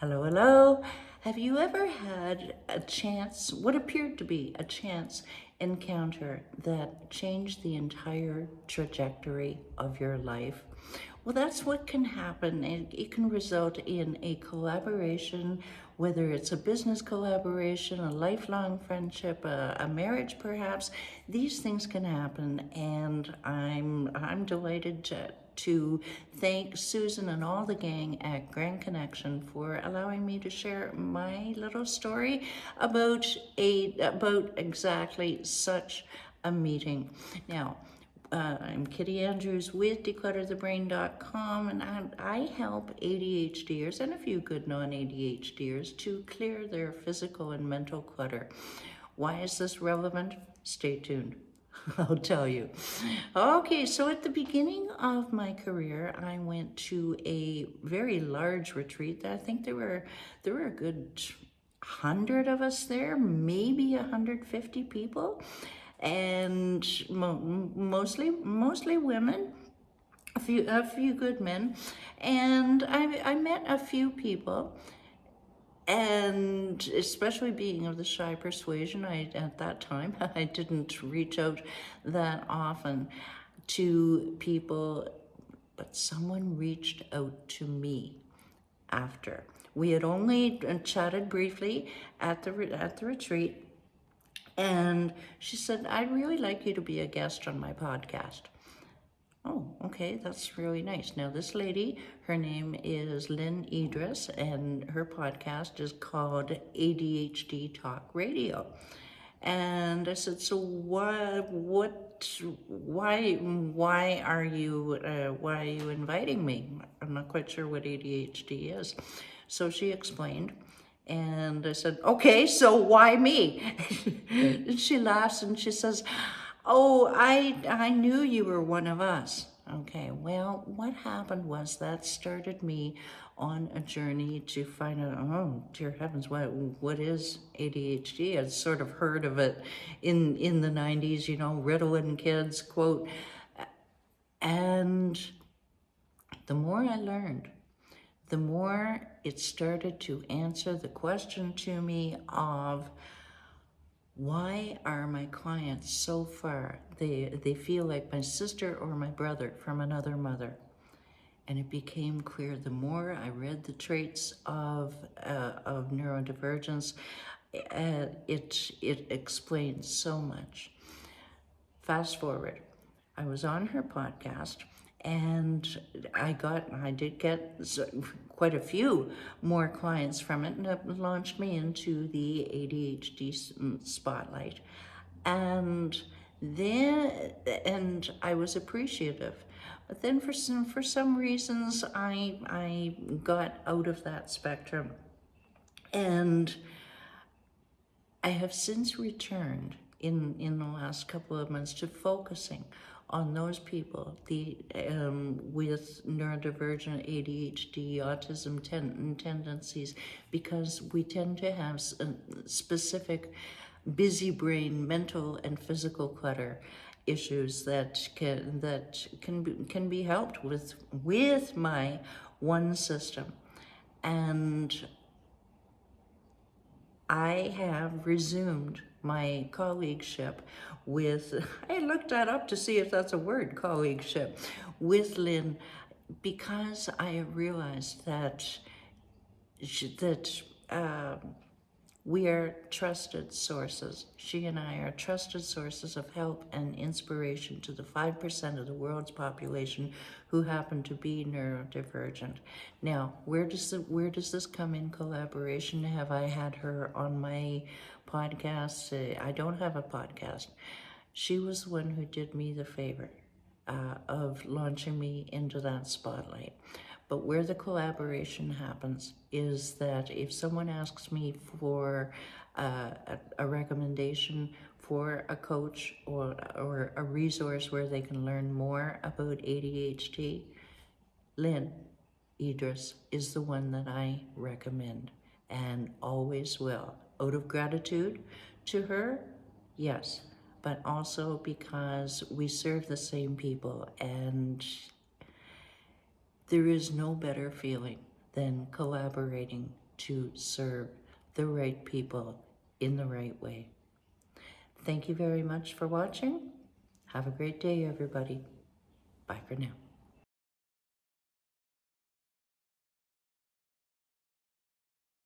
Hello, hello. Have you ever had a chance, what appeared to be a chance encounter that changed the entire trajectory of your life? Well, that's what can happen. It can result in a collaboration, whether it's a business collaboration, a lifelong friendship, a marriage perhaps. These things can happen, and I'm delighted to thank Susan and all the gang at Grand Connection for allowing me to share my little story about exactly such a meeting. Now, I'm Kitti Andrews with declutterthebrain.com, and I help ADHDers and a few good non-ADHDers to clear their physical and mental clutter. Why is this relevant? Stay tuned. I'll tell you. Okay, so at the beginning of my career, I went to a very large retreat. I think there were a good 100 of us there, maybe 150 people, and mostly women, a few good men, and I met a few people, and especially being of the shy persuasion, at that time I didn't reach out that often to people, but someone reached out to me after. We had only chatted briefly at the retreat, and she said, "I'd really like you to be a guest on my podcast." Oh, okay, that's really nice. Now, this lady, her name is Lynn Idris, and her podcast is called ADHD Talk Radio. And I said, "So why are you inviting me? I'm not quite sure what ADHD is." So she explained, and I said, "Okay, so why me?" And she laughs and she says, "Oh, I knew you were one of us." Okay, well, what happened was that started me on a journey to find out, oh, dear heavens, what is ADHD? I'd sort of heard of it in the 90s, Ritalin kids, quote. And the more I learned, the more it started to answer the question to me of, why are my clients so far? They feel like my sister or my brother from another mother. And it became clear the more I read the traits of neurodivergence, it explains so much. Fast forward, I was on her podcast, and I did get quite a few more clients from it, and it launched me into the ADHD spotlight. And then, and I was appreciative. But then for some reasons, I got out of that spectrum, and I have since returned in the last couple of months to focusing on those people with neurodivergent ADHD, autism tendencies, because we tend to have specific busy brain, mental and physical clutter issues that can be helped with my one system. And I have resumed my colleagueship with, I looked that up to see if that's a word, colleagueship, with Lynn, because I have realized that we are trusted sources. She and I are trusted sources of help and inspiration to the 5% of the world's population who happen to be neurodivergent. Now, where does this come in collaboration? Have I had her on my podcast? I don't have a podcast. She was the one who did me the favor of launching me into that spotlight. But where the collaboration happens is that if someone asks me for a recommendation for a coach or a resource where they can learn more about ADHD, Lynn Idris is the one that I recommend and always will. Out of gratitude to her, yes, but also because we serve the same people, and there is no better feeling than collaborating to serve the right people in the right way. Thank you very much for watching. Have a great day, everybody. Bye for now.